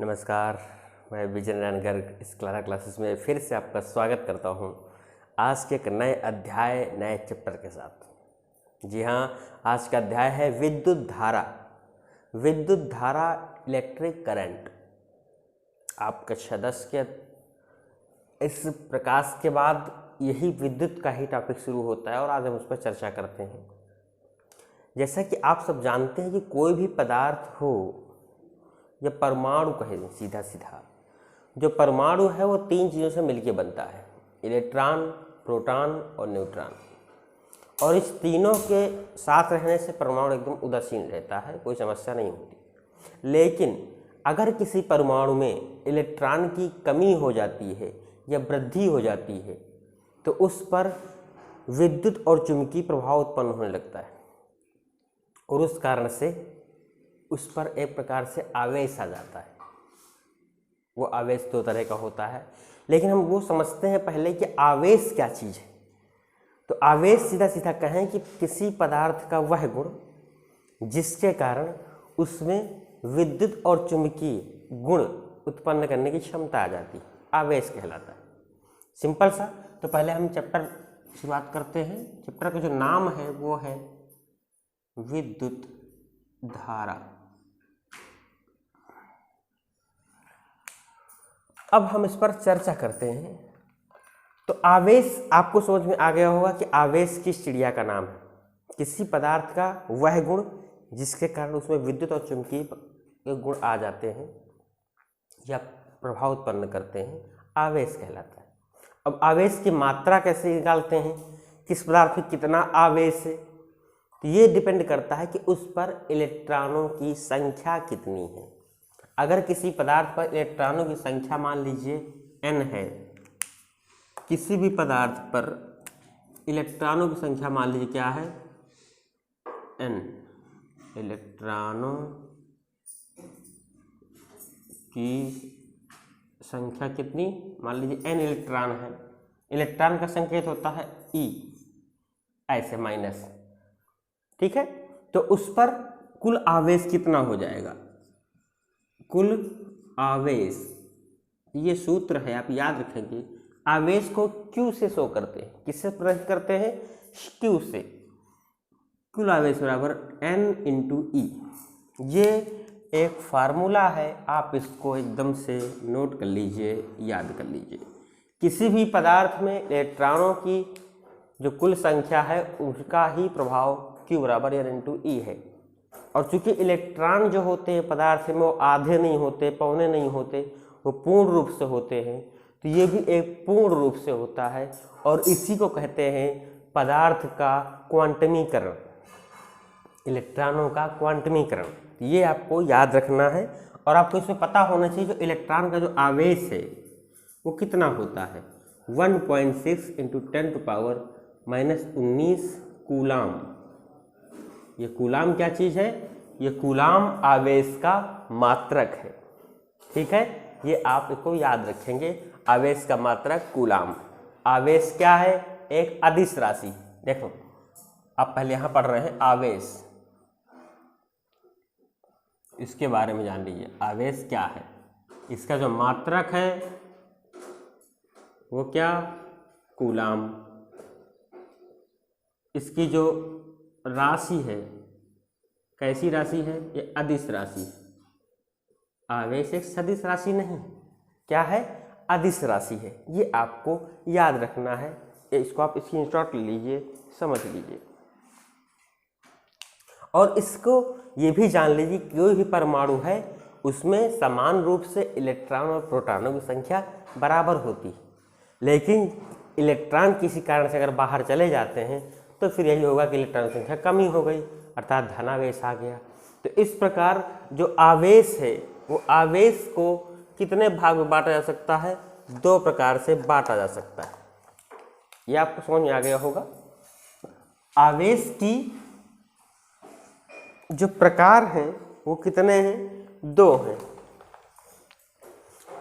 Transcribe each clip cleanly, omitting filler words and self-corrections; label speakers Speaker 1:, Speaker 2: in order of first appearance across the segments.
Speaker 1: नमस्कार, मैं विजय नारायण गर्ग इस क्लारा क्लासेस में फिर से आपका स्वागत करता हूं आज के एक नए अध्याय नए चैप्टर के साथ। जी हाँ, आज का अध्याय है विद्युत धारा। विद्युत धारा इलेक्ट्रिक करंट। आपका सदस्य इस प्रकाश के बाद यही विद्युत का ही टॉपिक शुरू होता है और आज हम उस पर चर्चा करते हैं। जैसा कि आप सब जानते हैं कि कोई भी पदार्थ हो या परमाणु कहें सीधा सीधा, जो परमाणु है वो तीन चीज़ों से मिलकर बनता है, इलेक्ट्रॉन, प्रोटॉन और न्यूट्रॉन। और इस तीनों के साथ रहने से परमाणु एकदम उदासीन रहता है, कोई समस्या नहीं होती। लेकिन अगर किसी परमाणु में इलेक्ट्रॉन की कमी हो जाती है या वृद्धि हो जाती है तो उस पर विद्युत और चुंबकीय प्रभाव उत्पन्न होने लगता है और उस कारण से उस पर एक प्रकार से आवेश आ जाता है। वो आवेश दो तरह का होता है, लेकिन हम वो समझते हैं पहले कि आवेश क्या चीज़ है। तो आवेश सीधा सीधा कहें कि किसी पदार्थ का वह गुण जिसके कारण उसमें विद्युत और चुंबकीय गुण उत्पन्न करने की क्षमता आ जाती है, आवेश कहलाता है। सिंपल सा। तो पहले हम चैप्टर शुरुआत करते हैं। चैप्टर का जो नाम है वो है विद्युत धारा। अब हम इस पर चर्चा करते हैं। तो आवेश आपको समझ में आ गया होगा कि आवेश किस चिड़िया का नाम है। किसी पदार्थ का वह गुण जिसके कारण उसमें विद्युत और चुंबकीय गुण आ जाते हैं या प्रभाव उत्पन्न करते हैं, आवेश कहलाता है। अब आवेश की मात्रा कैसे निकालते हैं, किस पदार्थ में कितना आवेश है, तो ये डिपेंड करता है कि उस पर इलेक्ट्रॉनों की संख्या कितनी है। अगर किसी पदार्थ पर इलेक्ट्रॉनों की संख्या मान लीजिए n है, किसी भी पदार्थ पर इलेक्ट्रॉनों की संख्या मान लीजिए क्या है, n, इलेक्ट्रॉनों की संख्या कितनी, मान लीजिए n इलेक्ट्रॉन है। इलेक्ट्रॉन का संकेत होता है E, ऐसे माइनस, ठीक है। तो उस पर कुल आवेश कितना हो जाएगा, कुल आवेश, ये सूत्र है आप याद रखेंगे। आवेश को Q से शो करते हैं, किससे प्रकट करते हैं, Q से। कुल आवेश बराबर N इंटू E। ये एक फार्मूला है, आप इसको एकदम से नोट कर लीजिए, याद कर लीजिए। किसी भी पदार्थ में इलेक्ट्रॉनों की जो कुल संख्या है उसका ही प्रभाव Q बराबर N इंटू E है। और चूंकि इलेक्ट्रॉन जो होते हैं पदार्थ में वो आधे नहीं होते, पौने नहीं होते, वो पूर्ण रूप से होते हैं। तो ये भी एक पूर्ण रूप से होता है और इसी को कहते हैं पदार्थ का क्वांटमीकरण, इलेक्ट्रॉनों का क्वांटमीकरण। ये आपको याद रखना है और आपको इसमें पता होना चाहिए जो इलेक्ट्रॉन का जो आवेश है वो कितना होता है, 1.6 इंटू 10⁻⁻19 कूलाम। ये कूलाम क्या चीज़ है, ये कूलाम आवेश का मात्रक है, ठीक है। ये आप इसको याद रखेंगे, आवेश का मात्रक कूलाम। आवेश क्या है, एक अदिश राशि। देखो आप पहले यहाँ पढ़ रहे हैं आवेश, इसके बारे में जान लीजिए। आवेश क्या है, इसका जो मात्रक है वो क्या, कूलाम। इसकी जो राशि है, कैसी राशि है, ये अदिश राशि। आवेश एक सदिश राशि नहीं, क्या है, अदिश राशि है। ये आपको याद रखना है, इसको आप स्क्रीनशॉट ले लीजिए, समझ लीजिए। और इसको ये भी जान लीजिए कि कोई भी परमाणु है उसमें समान रूप से इलेक्ट्रॉन और प्रोटॉनों की संख्या बराबर होती है, लेकिन इलेक्ट्रॉन किसी कारण से अगर बाहर चले जाते हैं तो फिर यही होगा कि इलेक्ट्रॉन की संख्या कमी हो गई, अर्थात धनावेश आ गया। तो इस प्रकार जो आवेश है वो आवेश को कितने भाग में बांटा जा सकता है, दो प्रकार से बांटा जा सकता है। ये आपको समझ में आ गया होगा। आवेश की जो प्रकार हैं वो कितने हैं, दो हैं।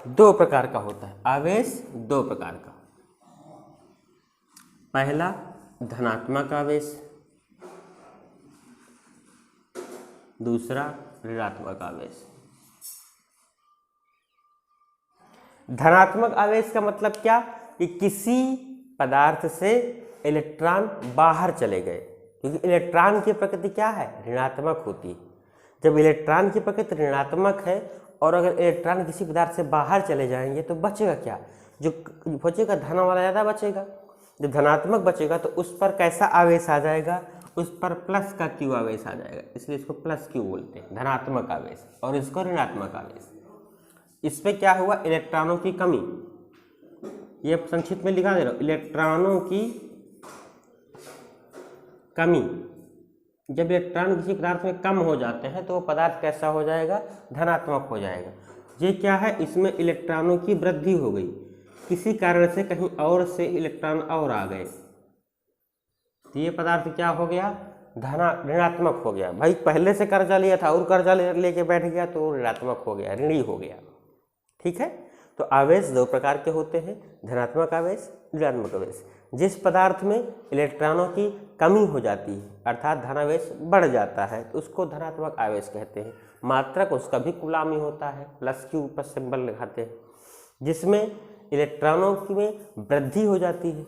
Speaker 1: दो प्रकार का होता है आवेश, दो प्रकार का। पहला धनात्मक आवेश, दूसरा ऋणात्मक आवेश। धनात्मक आवेश का मतलब क्या, कि किसी पदार्थ से इलेक्ट्रॉन बाहर चले गए, क्योंकि इलेक्ट्रॉन की प्रकृति क्या है, ऋणात्मक होती है। जब इलेक्ट्रॉन की प्रकृति ऋणात्मक है और अगर इलेक्ट्रॉन किसी पदार्थ से बाहर चले जाएंगे तो बचेगा क्या, जो बचेगा धन वाला ज़्यादा बचेगा। जब धनात्मक बचेगा तो उस पर कैसा आवेश आ जाएगा, उस पर प्लस का क्यू आवेश आ जाएगा, इसलिए इसको प्लस क्यू बोलते हैं, धनात्मक आवेश, और इसको ऋणात्मक आवेश। इसमें क्या हुआ, इलेक्ट्रॉनों की कमी, ये संक्षिप्त में लिखा दे रहा हूँ, इलेक्ट्रॉनों की कमी। जब इलेक्ट्रॉन किसी पदार्थ में कम हो जाते हैं तो वो पदार्थ कैसा हो जाएगा, धनात्मक हो जाएगा। ये क्या है, इसमें इलेक्ट्रॉनों की वृद्धि हो गई, किसी कारण से कहीं और से इलेक्ट्रॉन और आ गए, तो ये पदार्थ क्या हो गया, ऋणात्मक हो गया। भाई पहले से कर्जा लिया था और कर्जा लेके बैठ गया तो ऋणात्मक हो गया, ऋणी हो गया। ठीक है, तो आवेश दो प्रकार के होते हैं, धनात्मक आवेश, ऋणात्मक आवेश। जिस पदार्थ में इलेक्ट्रॉनों की कमी हो जाती है अर्थात धनावेश बढ़ जाता है तो उसको धनात्मक आवेश कहते हैं। मात्रक उसका भी गुलामी होता है, प्लस क्यू पर सिंबल लगाते हैं। जिसमें इलेक्ट्रॉनों की में वृद्धि हो जाती है,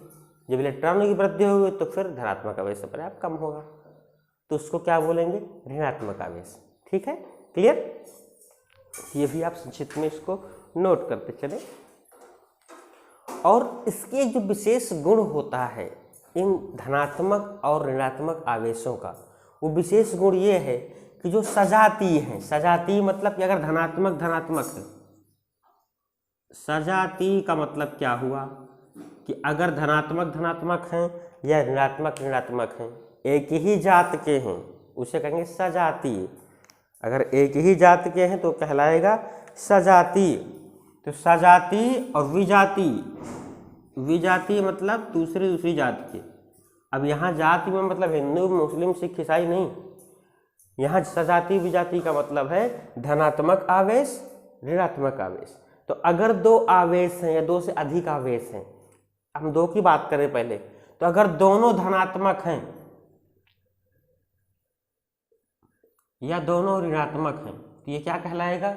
Speaker 1: जब इलेक्ट्रॉनों की वृद्धि होगी तो फिर धनात्मक आवेश अपने आप कम होगा, तो उसको क्या बोलेंगे, ऋणात्मक आवेश। ठीक है, क्लियर। ये भी आप संक्षिप्त में इसको नोट करते चले। और इसके एक जो विशेष गुण होता है इन धनात्मक और ऋणात्मक आवेशों का, वो विशेष गुण ये है कि जो सजातीय हैं, सजातीय मतलब कि अगर धनात्मक धनात्मक है, सजातीय का मतलब क्या हुआ कि अगर धनात्मक धनात्मक हैं या ऋणात्मक ऋणात्मक हैं, एक ही जात के हैं, उसे कहेंगे सजातीय। अगर एक ही जात के हैं तो कहलाएगा सजातीय। तो सजातीय और विजातीय, विजातीय मतलब दूसरी जात के। अब यहाँ जाति में मतलब हिंदू मुस्लिम सिख ईसाई नहीं, यहाँ सजातीय विजातीय का मतलब है धनात्मक आवेश ऋणात्मक आवेश। तो अगर दो आवेश हैं या दो से अधिक आवेश हैं, हम दो की बात करें पहले, तो अगर दोनों धनात्मक हैं या दोनों ऋणात्मक हैं तो ये क्या कहलाएगा,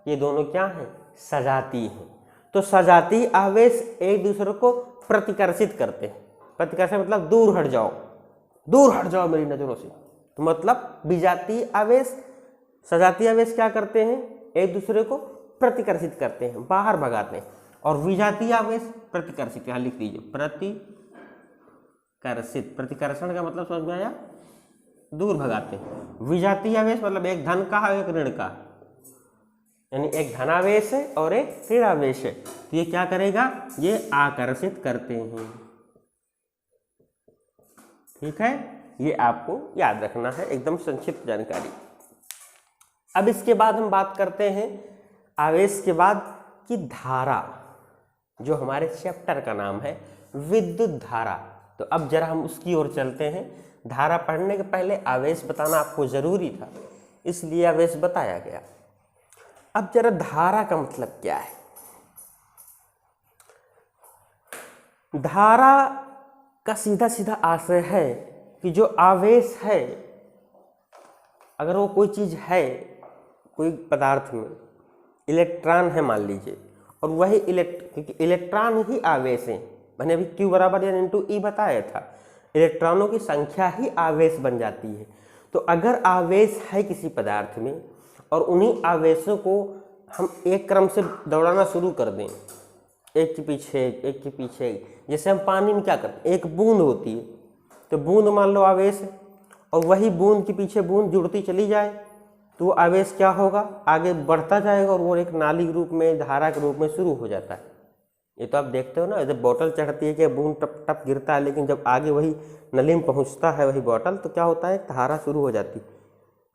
Speaker 1: ये दोनों क्या हैं, सजातीय हैं। तो सजातीय आवेश एक दूसरे को प्रतिकर्षित करते हैं। प्रतिकर्षण मतलब दूर हट जाओ मेरी नजरों से। तो मतलब विजातीय आवेश सजातीय आवेश क्या करते हैं, एक दूसरे को प्रतिकर्षित करते हैं, बाहर भगाते हैं। और विजातीय आवेश प्रतिकर्षित, यहाँ लिख दीजिए प्रतिकर्षित। प्रतिकर्षण का मतलब समझ में आया, दूर भगाते हैं। विजातीय आवेश मतलब एक धन का है एक ऋण का, यानी एक धनावेश है और एक ऋणावेश है, तो ये क्या करेगा, ये आकर्षित करते हैं। ठीक है, ये आपको याद रखना है, एकदम संक्षिप्त जानकारी। अब इसके बाद हम बात करते हैं आवेश के बाद की धारा, जो हमारे चैप्टर का नाम है विद्युत धारा। तो अब जरा हम उसकी ओर चलते हैं। धारा पढ़ने के पहले आवेश बताना आपको जरूरी था, इसलिए आवेश बताया गया। अब जरा धारा का मतलब क्या है। धारा का सीधा सीधा आशय है कि जो आवेश है, अगर वो कोई चीज़ है, कोई पदार्थ में इलेक्ट्रॉन है मान लीजिए, और वही क्योंकि इलेक्ट्रॉन ही आवेश है, मैंने अभी Q बराबर N × E बताया था, इलेक्ट्रॉनों की संख्या ही आवेश बन जाती है। तो अगर आवेश है किसी पदार्थ में और उन्हीं आवेशों को हम एक क्रम से दौड़ाना शुरू कर दें, एक के पीछे एक के पीछे, जैसे हम पानी में क्या करते हैं, एक बूंद होती है, तो बूंद मान लो आवेश है, और वही बूंद के पीछे बूंद जुड़ती चली जाए तो वो आवेश क्या होगा, आगे बढ़ता जाएगा और वो एक नाली के रूप में, धारा के रूप में शुरू हो जाता है। ये तो आप देखते हो ना, जब बोतल चढ़ती है कि बूंद टप टप गिरता है, लेकिन जब आगे वही नली में पहुँचता है वही बोतल, तो क्या होता है, धारा शुरू हो जाती है।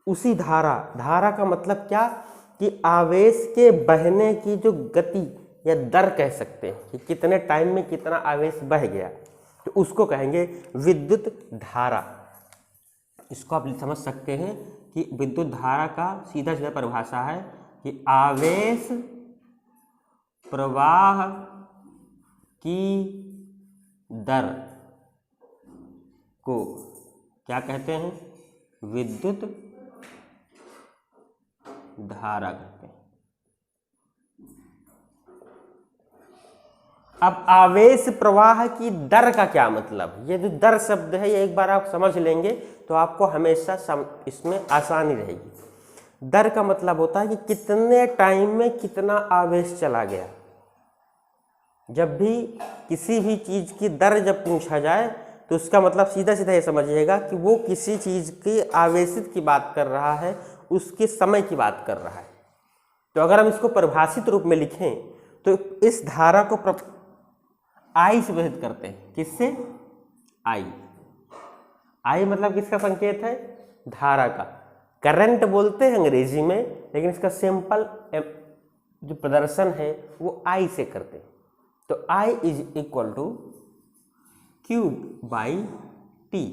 Speaker 1: उसी धारा का मतलब क्या, कि आवेश के बहने की जो गति या दर कह सकते हैं कि कितने टाइम में कितना आवेश बह गया, तो उसको कहेंगे विद्युत धारा। इसको आप समझ सकते हैं कि विद्युत धारा का सीधा सीधा परिभाषा है कि आवेश प्रवाह की दर को क्या कहते हैं, विद्युत धारा कहते हैं। अब आवेश प्रवाह की दर का क्या मतलब, ये जो दर शब्द है ये एक बार आप समझ लेंगे तो आपको हमेशा इसमें आसानी रहेगी। दर का मतलब होता है कि कितने टाइम में कितना आवेश चला गया। जब भी किसी भी चीज़ की दर जब पूछा जाए तो उसका मतलब सीधा सीधा ये समझिएगा कि वो किसी चीज़ की आवेशित की बात कर रहा है, उसके समय की बात कर रहा है। तो अगर हम इसको परिभाषित रूप में लिखें तो इस धारा को आई से विभाजित करते हैं। किससे? आई। आई मतलब किसका संकेत है? धारा का। करंट बोलते हैं अंग्रेजी में, लेकिन इसका सिंपल जो प्रदर्शन है वो आई से करते हैं। तो I is equal to Q by T.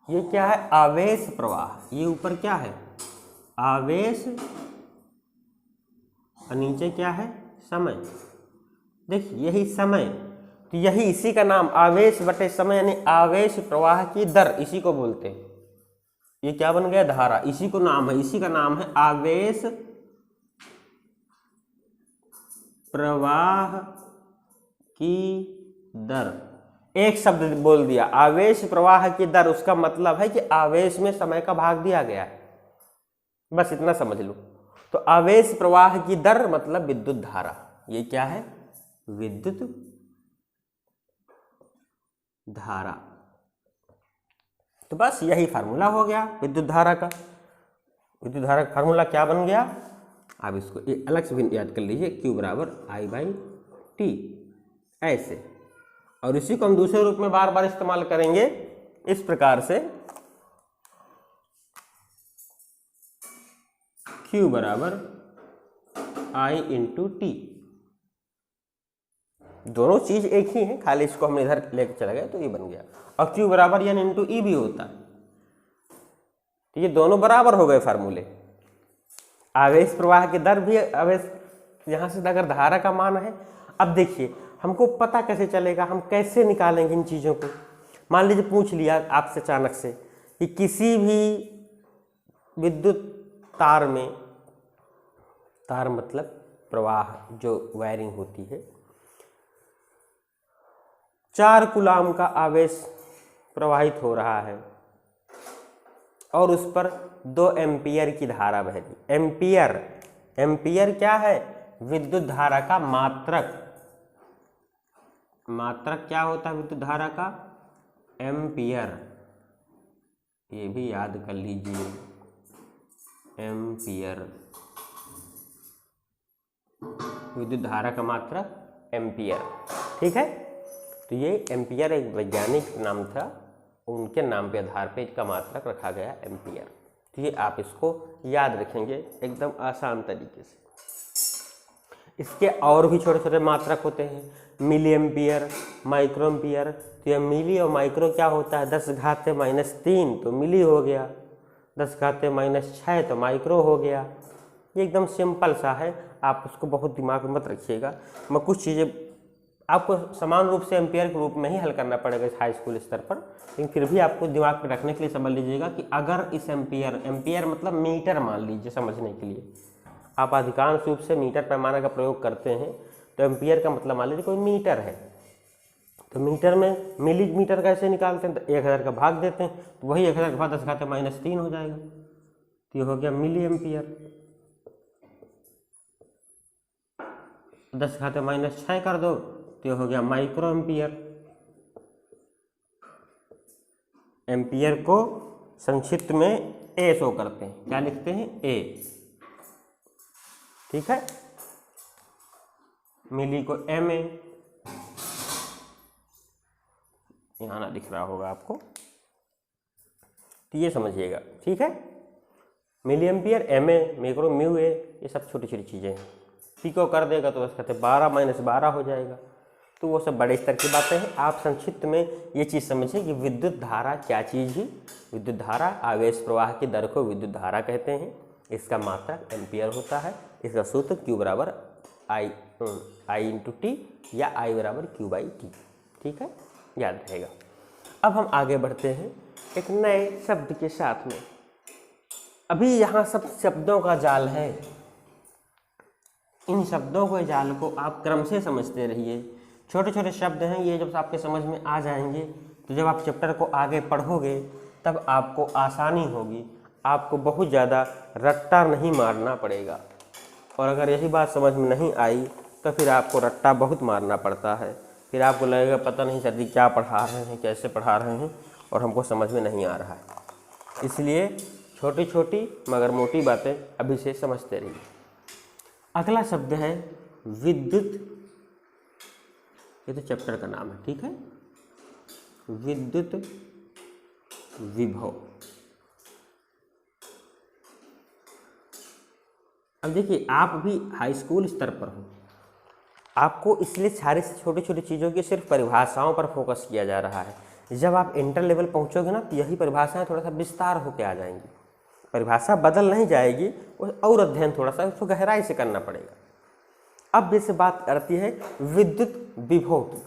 Speaker 1: ये क्या है? आवेश प्रवाह। ये ऊपर क्या है? आवेश, और नीचे क्या है? समय। देखिए यही समय, तो यही इसी का नाम आवेश बटे समय यानी आवेश प्रवाह की दर, इसी को बोलते हैं। ये क्या बन गया? धारा। इसी को नाम है, इसी का नाम है आवेश प्रवाह की दर। एक शब्द बोल दिया, आवेश प्रवाह की दर, उसका मतलब है कि आवेश में समय का भाग दिया गया है। बस इतना समझ लो। तो आवेश प्रवाह की दर मतलब विद्युत धारा। ये क्या है? विद्युत धारा। तो बस यही फार्मूला हो गया विद्युत धारा का। विद्युत धारा का फार्मूला क्या बन गया? आप इसको अलग से भी याद कर लीजिए, Q बराबर I बाई टी, ऐसे। और इसी को हम दूसरे रूप में बार बार इस्तेमाल करेंगे इस प्रकार से, Q बराबर I इंटू टी। दोनों चीज एक ही है, खाली इसको हमने इधर लेकर चला गया तो ये बन गया। और Q बराबर N इंटू ई भी होता है। तो ये दोनों बराबर हो गए फार्मूले। आवेश प्रवाह की दर भी आवेश, यहाँ से अगर धारा का मान है। अब देखिए हमको पता कैसे चलेगा, हम कैसे निकालेंगे इन चीज़ों को। मान लीजिए पूछ लिया आपसे अचानक से कि किसी भी विद्युत तार में, तार मतलब प्रवाह जो वायरिंग होती है, 4 कूलाम का आवेश प्रवाहित हो रहा है और उस पर 2 एम्पियर की धारा बह रही। एम्पियर, एम्पियर क्या है? विद्युत धारा का मात्रक। मात्रक क्या होता है विद्युत धारा का? एम्पियर। ये भी याद कर लीजिए, एम्पियर। विद्युत धारा का मात्रक एम्पियर। ठीक है। तो ये एम्पियर एक वैज्ञानिक नाम था, उनके नाम के आधार पे इसका मात्रक रखा गया एम्पियर। तो ये आप इसको याद रखेंगे एकदम आसान तरीके से। इसके और भी छोटे छोटे मात्रक होते हैं, मिली एम्पियर, माइक्रो एम्पियर। तो ये मिली और माइक्रो क्या होता है? 10⁻³ तो मिली हो गया, 10⁻⁶ तो माइक्रो हो गया। ये एकदम सिंपल सा है, आप उसको बहुत दिमाग में मत रखिएगा। मैं कुछ चीज़ें आपको समान रूप से एम्पियर के रूप में ही हल करना पड़ेगा हाई स्कूल स्तर पर, लेकिन फिर भी आपको दिमाग में रखने के लिए समझ लीजिएगा कि अगर इस एम्पियर, एम्पियर मतलब मीटर मान लीजिए समझने के लिए, आप अधिकांश रूप से मीटर पैमाने का प्रयोग करते हैं, तो एम्पियर का मतलब मान लीजिए कोई मीटर है, तो मीटर में मिली मीटर कैसे निकालते हैं? तो 1000 का भाग देते हैं, तो वही 1000 का भाग 10⁻³ हो जाएगा। तो ये हो गया मिली एम्पियर। 10⁻⁶ कर दो तो ये हो गया माइक्रो एम्पियर। एम्पियर को संक्षिप्त में ए शो करते हैं, क्या लिखते हैं? ए। ठीक है। मिली को एम ए, यहाँ ना दिख रहा होगा आपको, तो ये समझिएगा। ठीक है। Milliampere, M A, micro, mu A, ये सब छोटी छोटी चीज़ें हैं। पिको कर देगा तो बस कहते 12 - 12 हो जाएगा। तो वो सब बड़े स्तर की बातें हैं। आप संक्षिप्त में ये चीज़ समझिए कि विद्युत धारा क्या चीज़ है। विद्युत धारा आवेश प्रवाह की दर को विद्युत धारा कहते हैं। इसका मात्रक एम्पियर होता है। इसका सूत्र Q बराबर I इंटू टी या I बराबर Q बाई टी। ठीक है, याद रहेगा। अब हम आगे बढ़ते हैं एक नए शब्द के साथ में। अभी यहाँ सब शब्दों का जाल है, इन शब्दों को, जाल को आप क्रम से समझते रहिए। छोटे छोटे शब्द हैं ये, जब आपके समझ में आ जाएंगे तो जब आप चैप्टर को आगे पढ़ोगे तब आपको आसानी होगी, आपको बहुत ज़्यादा रट्टा नहीं मारना पड़ेगा। और अगर यही बात समझ में नहीं आई तो फिर आपको रट्टा बहुत मारना पड़ता है, फिर आपको लगेगा पता नहीं सर जी क्या पढ़ा रहे हैं, कैसे पढ़ा रहे हैं और हमको समझ में नहीं आ रहा है। इसलिए छोटी छोटी मगर मोटी बातें अभी से समझते रहिए। अगला शब्द है विद्युत, ये तो चैप्टर का नाम है, ठीक है। विद्युत विभव। अब देखिए आप भी हाई स्कूल स्तर पर हो, आपको इसलिए सारी छोटी छोटी चीज़ों की सिर्फ परिभाषाओं पर फोकस किया जा रहा है। जब आप इंटर लेवल पहुंचोगे ना तो यही परिभाषाएं थोड़ा सा विस्तार होकर आ जाएंगी। परिभाषा बदल नहीं जाएगी, और अध्ययन थोड़ा सा उसको गहराई से करना पड़ेगा। अब जैसे बात करती है विद्युत विभव की,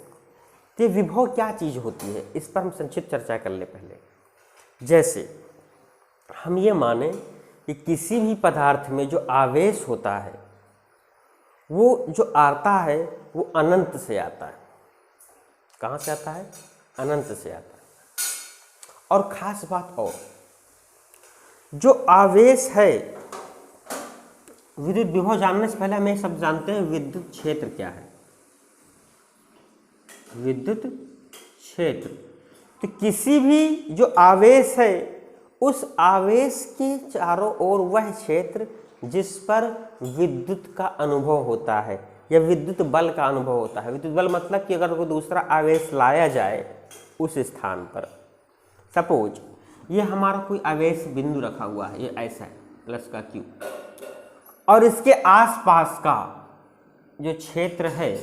Speaker 1: तो विभव क्या चीज़ होती है इस पर हम संक्षिप्त चर्चा कर ले पहले। जैसे हम ये माने कि किसी भी पदार्थ में जो आवेश होता है वो जो आता है वो अनंत से आता है। कहाँ से आता है? अनंत से आता है। और खास बात और, जो आवेश है, विद्युत विभव जानने से पहले हम ये सब जानते हैं विद्युत क्षेत्र क्या है। विद्युत क्षेत्र, तो किसी भी जो आवेश है उस आवेश के चारों ओर वह क्षेत्र जिस पर विद्युत का अनुभव होता है या विद्युत बल का अनुभव होता है। विद्युत बल मतलब कि अगर कोई दूसरा आवेश लाया जाए उस स्थान पर, सपोज ये हमारा कोई आवेश बिंदु रखा हुआ है, ये ऐसा है प्लस का क्यू, और इसके आसपास का जो क्षेत्र है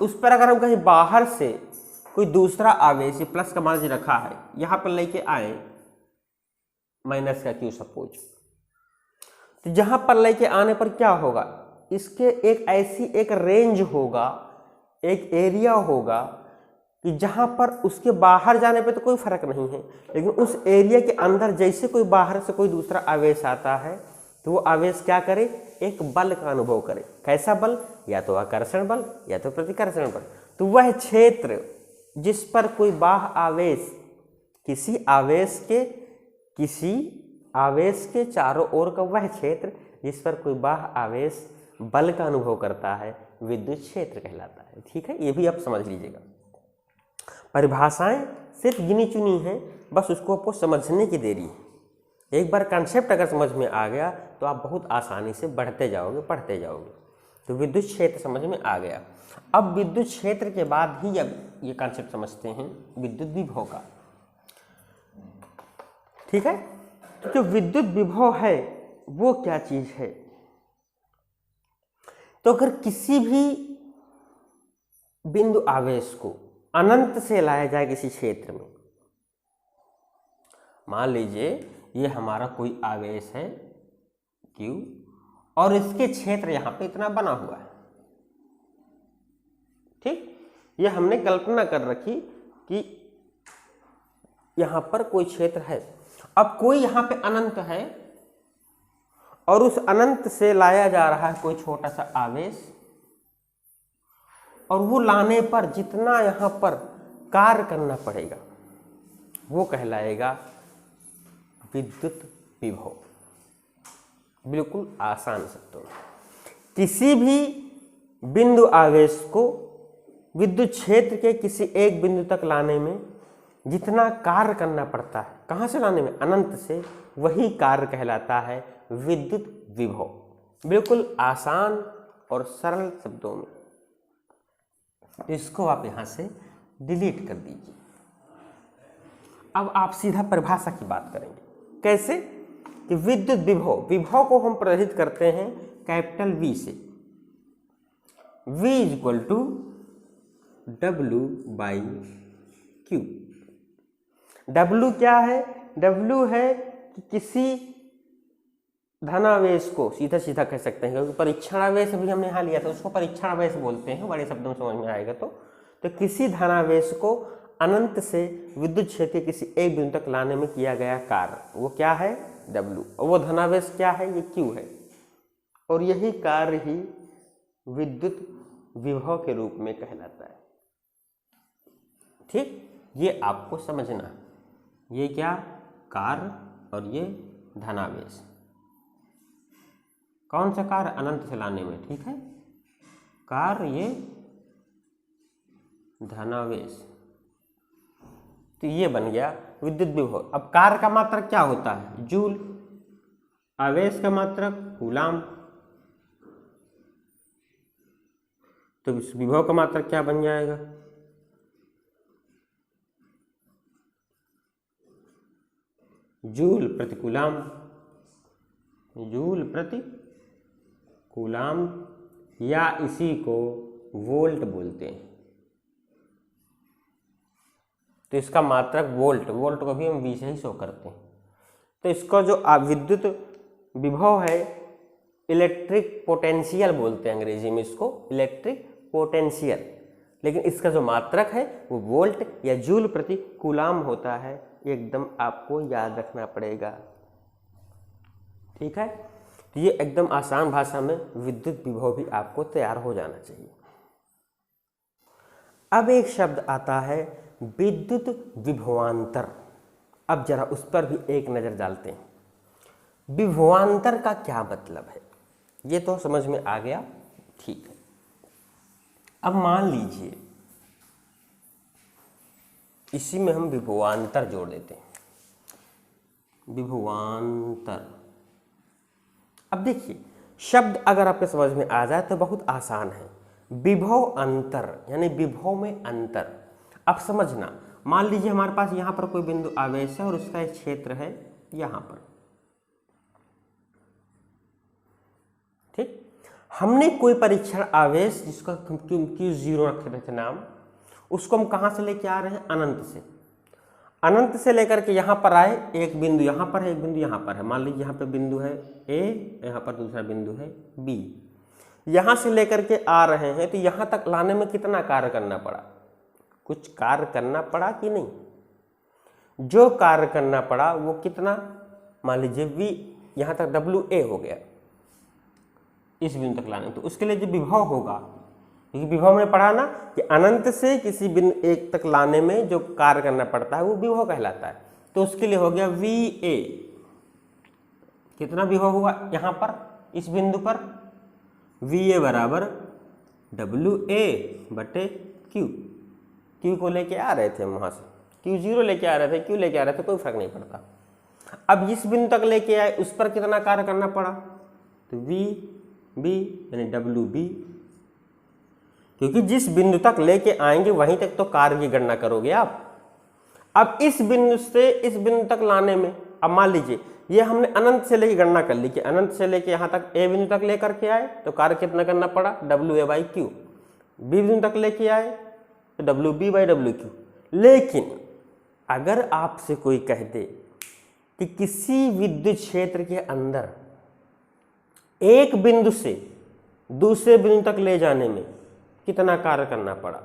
Speaker 1: उस पर अगर हम कहीं बाहर से कोई दूसरा आवेश प्लस का मान रखा है, यहाँ पर लेके आए माइनस का क्यू सपोज, तो जहाँ पर लेके आने पर क्या होगा, इसके एक ऐसी एक रेंज होगा, एक एरिया होगा कि जहाँ पर उसके बाहर जाने पे तो कोई फर्क नहीं है, लेकिन उस एरिया के अंदर जैसे कोई बाहर से कोई दूसरा आवेश आता है तो वो आवेश क्या करे, एक बल का अनुभव करे। कैसा बल? या तो आकर्षण बल या तो प्रतिकर्षण बल। तो वह क्षेत्र जिस पर कोई बाह्य आवेश किसी आवेश के चारों ओर का वह क्षेत्र जिस पर कोई बाह्य आवेश बल का अनुभव करता है विद्युत क्षेत्र कहलाता है। ठीक है, ये भी आप समझ लीजिएगा। परिभाषाएं सिर्फ गिनी चुनी हैं, बस उसको आपको समझने की देरी है। एक बार कंसेप्ट अगर समझ में आ गया तो आप बहुत आसानी से बढ़ते जाओगे, पढ़ते जाओगे। तो विद्युत क्षेत्र समझ में आ गया। अब विद्युत क्षेत्र के बाद ही अब ये कंसेप्ट समझते हैं विद्युत विभव का। ठीक है, तो जो विद्युत विभव है वो क्या चीज है? तो अगर किसी भी बिंदु आवेश को अनंत से लाया जाए किसी क्षेत्र में, मान लीजिए ये हमारा कोई आवेश है Q और इसके क्षेत्र यहां पे इतना बना हुआ है। ठीक, ये हमने कल्पना कर रखी कि यहां पर कोई क्षेत्र है। अब कोई यहां पे अनंत है और उस अनंत से लाया जा रहा है कोई छोटा सा आवेश, और वो लाने पर जितना यहां पर कार्य करना पड़ेगा वो कहलाएगा विद्युत विभव। बिल्कुल आसान शब्दों में, किसी भी बिंदु आवेश को विद्युत क्षेत्र के किसी एक बिंदु तक लाने में जितना कार्य करना पड़ता है, कहाँ से लाने में? अनंत से, वही कार्य कहलाता है विद्युत विभव। बिल्कुल आसान और सरल शब्दों में। इसको आप यहां से डिलीट कर दीजिए। अब आप सीधा परिभाषा की बात करेंगे। कैसे? कि विद्युत विभव को हम प्रदर्शित करते हैं कैपिटल V से। V equal to W/Q। W क्या है? W है कि किसी धनावेश को, सीधा सीधा कह सकते हैं क्योंकि परीक्षण आवेश भी हमने यहाँ लिया था, उसको परीक्षण आवेश बोलते हैं, बड़े शब्दों में समझ में आएगा। तो किसी धनावेश को अनंत से विद्युत क्षेत्र के किसी एक बिंदु तक लाने में किया गया कार्य, वो क्या है? W। और वो धनावेश क्या है? ये Q है। और यही कार्य ही विद्युत विभव के रूप में कहलाता है। ठीक, ये आपको समझना, ये क्या, कार्य और ये धनावेश। कौन सा कार्य, अनंत से लाने में, ठीक है, कार्य ये धनावेश, तो ये बन गया विद्युत विभव। अब कार्य का मात्रक क्या होता है, जूल, आवेश का मात्रक कूलाम, तो इस विभव का मात्रक क्या बन जाएगा, जूल प्रति कूलाम, जूल प्रति कूलाम, या इसी को वोल्ट बोलते हैं। तो इसका मात्रक वोल्ट, वोल्ट को भी हम V से ही शो करते हैं। तो इसका जो विद्युत विभव है, इलेक्ट्रिक पोटेंशियल बोलते हैं अंग्रेजी में इसको, इलेक्ट्रिक पोटेंशियल, लेकिन इसका जो मात्रक है वो वोल्ट या जूल प्रति कूलाम होता है। एकदम आपको याद रखना पड़ेगा, ठीक है। तो ये एकदम आसान भाषा में विद्युत विभव भी आपको तैयार हो जाना चाहिए। अब एक शब्द आता है विद्युत विभवांतर। अब जरा उस पर भी एक नज़र डालते हैं। विभवांतर का क्या मतलब है, ये तो समझ में आ गया, ठीक है। अब मान लीजिए इसी में हम विभवांतर जोड़ देते हैं, विभवांतर। अब देखिए शब्द अगर आपके समझ में आ जाए तो बहुत आसान है। विभव अंतर यानी विभव में अंतर। अब समझना, मान लीजिए हमारे पास यहाँ पर कोई बिंदु आवेश है और उसका एक क्षेत्र है यहाँ पर, ठीक। हमने कोई परीक्षण आवेश जिसका Q0 रख रहे थे नाम, उसको हम कहाँ से लेके आ रहे हैं, अनंत से। अनंत से लेकर के यहाँ पर आए, एक बिंदु यहाँ पर है, एक बिंदु यहाँ पर है। मान लीजिए यहाँ पे बिंदु है A, यहाँ पर दूसरा बिंदु है B। यहाँ से लेकर के आ रहे हैं तो यहाँ तक लाने में कितना कार्य करना पड़ा, कुछ कार्य करना पड़ा कि नहीं। जो कार्य करना पड़ा वो कितना, मान लीजिए V, यहाँ तक WA हो गया इस बिंदु तक लाने, तो उसके लिए जो विभव होगा, क्योंकि विभव में पढ़ा ना कि अनंत से किसी बिंदु एक तक लाने में जो कार्य करना पड़ता है वो विभव कहलाता है। तो उसके लिए हो गया VA। कितना विभव हुआ यहाँ पर, इस बिंदु पर, VA बराबर WA बटे Q। Q को लेके आ रहे थे वहाँ से, Q0 लेके आ रहे थे, Q लेके आ रहे थे, कोई फर्क नहीं पड़ता। अब इस बिंदु तक लेके आए, उस पर कितना कार्य करना पड़ा, तो VB यानी WB, क्योंकि जिस बिंदु तक लेके आएंगे वहीं तक तो कार्य की गणना करोगे आप। अब इस बिंदु से इस बिंदु तक लाने में, अब मान लीजिए ये हमने अनंत से लेके गणना कर ली कि अनंत से लेके यहाँ तक A बिंदु तक लेकर के आए तो कार्य कितना करना पड़ा, WA/Q। B बिंदु तक लेके आए तो WB/WQ। लेकिन अगर आपसे कोई कह दे कि किसी विद्युत क्षेत्र के अंदर एक बिंदु से दूसरे बिंदु तक ले जाने में कितना कार्य करना पड़ा,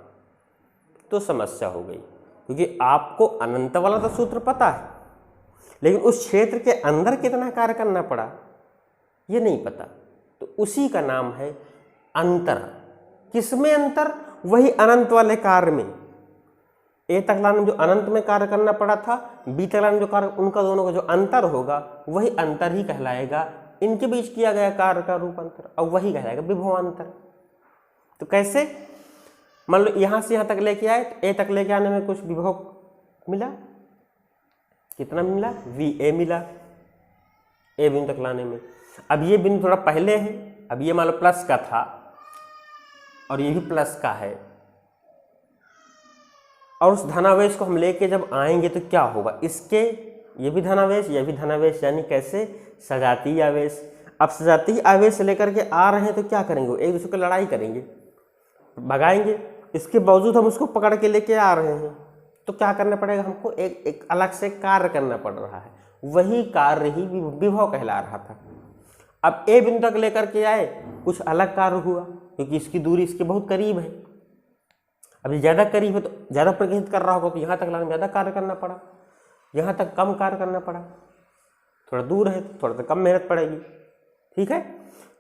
Speaker 1: तो समस्या हो गई, क्योंकि आपको अनंत वाला तो सूत्र पता है, लेकिन उस क्षेत्र के अंदर कितना कार्य करना पड़ा ये नहीं पता। तो उसी का नाम है अंतर। किसमें अंतर, वही अनंत वाले कार्य में। ए तक लाने में जो अनंत में कार्य करना पड़ा था, बी तक लाने में जो कार्य, उनका दोनों का जो अंतर होगा वही अंतर ही कहलाएगा। इनके बीच किया गया कार्य का रूप अंतर, और वही कहलाएगा विभवांतर। तो कैसे, मान लो यहाँ से यहाँ तक लेके आए, ए तक लेके आने में कुछ विभव मिला, कितना मिला, VA मिला ए बिंदु तक लाने में। अब ये बिंदु थोड़ा पहले है, अब ये मान लो प्लस का था और ये भी प्लस का है, और उस धनावेश को हम लेके जब आएंगे तो क्या होगा, इसके ये भी धनावेश, ये भी धनावेश, यानी कैसे, सजातीय आवेश। अब सजातीय आवेश से लेकर के आ रहे हैं तो क्या करेंगे, एक दूसरे को लड़ाई करेंगे, भगाएंगे। इसके बावजूद हम उसको पकड़ के लेके आ रहे हैं तो क्या करना पड़ेगा हमको, एक अलग से कार्य करना पड़ रहा है। वही कार्य ही विभव कहला रहा था। अब ए बिंदु तक लेकर के आए, कुछ अलग कार्य हुआ, क्योंकि इसकी दूरी इसके बहुत करीब है। अभी ज़्यादा करीब है तो ज़्यादा प्रकृत कर रहा होगा, तो यहाँ तक लाने में ज़्यादा कार्य करना पड़ा, यहाँ तक कम कार्य करना पड़ा। थोड़ा दूर है तो थोड़ा सा कम मेहनत पड़ेगी, ठीक है।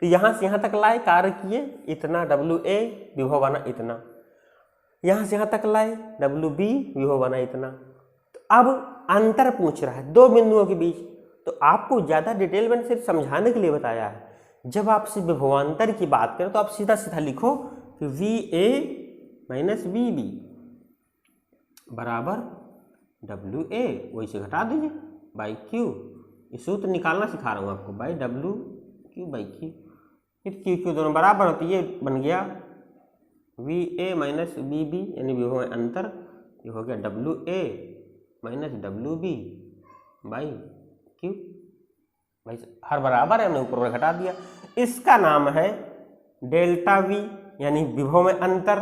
Speaker 1: तो यहाँ से यहाँ तक लाए, कार्य किए इतना WA, विभव बना इतना। यहाँ से यहाँ तक लाए, WB, विभव बना इतना। तो अब अंतर पूछ रहा है दो बिंदुओं के बीच, तो आपको ज़्यादा डिटेल में सिर्फ समझाने के लिए बताया है। जब आपसे विभवांतर की बात करें तो आप सीधा सीधा लिखो कि VA माइनस VB बराबर WA, वही से घटा दीजिए बाई Q। ये सूत्र निकालना सिखा रहा हूँ आपको, बाई WQ बाई Q। फिर QQ दोनों बराबर होती, ये बन गया VA माइनस VB यानी विभव में अंतर, ये हो गया WA minus WB by Q। भाई हर बराबर है, हमने ऊपर घटा दिया। इसका नाम है डेल्टा V यानी विभव में अंतर,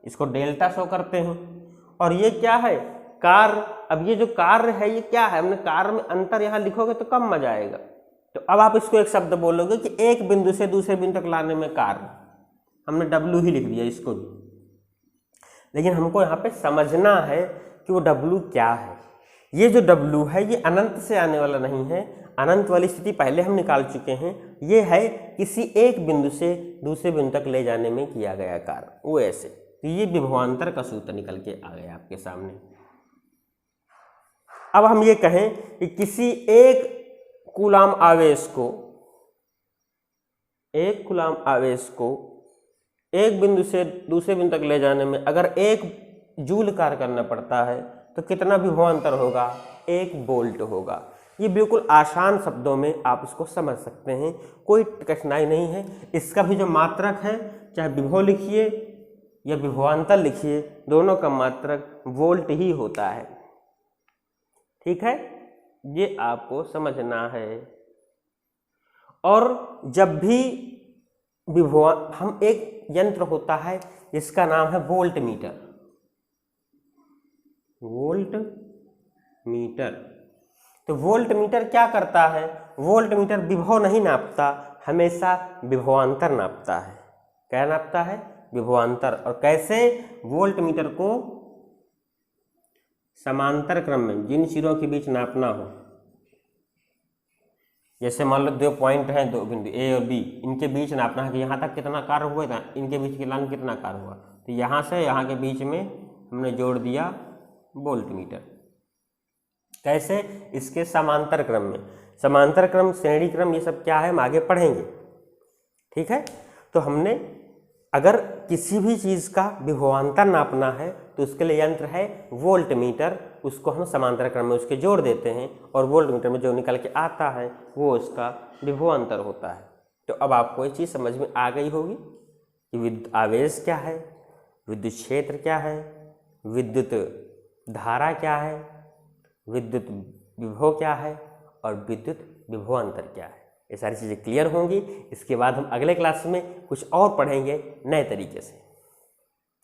Speaker 1: इसको डेल्टा शो करते हैं। और ये क्या है? कार्य। अब ये जो कार्य है ये क्या है? हमने कार्य में अंतर यहाँ लिखोगे तो कम मजा आएगा। तो अब आप इसको एक शब्द बोलोगे कि एक बिंदु से दूसरे बिंदु तक लाने में कार्य, हमने W ही लिख दिया इसको भी। लेकिन हमको यहाँ पे समझना है कि वो W क्या है। ये जो W है ये अनंत से आने वाला नहीं है, अनंत वाली स्थिति पहले हम निकाल चुके हैं। ये है किसी एक बिंदु से दूसरे बिंदु तक ले जाने में किया गया कार्य, वो ऐसे। तो ये विभवांतर का सूत्र निकल के आ गया आपके सामने। अब हम ये कहें कि किसी एक कूलाम आवेश को एक बिंदु से दूसरे बिंदु तक ले जाने में अगर 1 जूल कार्य करना पड़ता है तो कितना विभवांतर होगा? 1 वोल्ट होगा। ये बिल्कुल आसान शब्दों में आप इसको समझ सकते हैं, कोई कठिनाई नहीं है। इसका भी जो मात्रक है, चाहे विभव लिखिए या विभवांतर लिखिए, दोनों का मात्रक वोल्ट ही होता है। ठीक है, ये आपको समझना है। और जब भी हम एक यंत्र होता है जिसका नाम है वोल्ट मीटर। तो वोल्ट मीटर क्या करता है? वोल्ट मीटर विभव नहीं नापता, हमेशा विभवांतर नापता है। क्या नापता है? विभवांतर। और कैसे? वोल्ट मीटर को समांतर क्रम में जिन सिरों के बीच नापना हो, जैसे मान लो 2 पॉइंट हैं, 2 बिंदु A और B, इनके बीच नापना है कि यहाँ तक कितना कार्य हुआ था, इनके बीच की लाइन कितना कार्य हुआ। तो यहाँ से यहाँ के बीच में हमने जोड़ दिया वोल्ट मीटर। कैसे? इसके समांतर क्रम में। समांतर क्रम, श्रेणी क्रम, ये सब क्या है हम आगे पढ़ेंगे। ठीक है। तो हमने अगर किसी भी चीज़ का विभवांतर नापना है तो उसके लिए यंत्र है वोल्ट मीटर, उसको हम समांतर क्रम में उसके जोड़ देते हैं और वोल्ट मीटर में जो निकल के आता है वो उसका विभवांतर होता है। तो अब आपको ये चीज़ समझ में आ गई होगी कि विद्युत आवेश क्या है, विद्युत क्षेत्र क्या है, विद्युत धारा क्या है, विद्युत विभव क्या है और विद्युत विभवांतर क्या है। ये सारी चीज़ें क्लियर होंगी। इसके बाद हम अगले क्लास में कुछ और पढ़ेंगे नए तरीके से।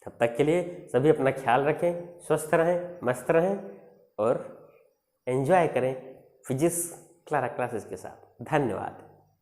Speaker 1: तब तक के लिए सभी अपना ख्याल रखें, स्वस्थ रहें, मस्त रहें और एंजॉय करें फिजिक्स क्लासेस के साथ। धन्यवाद।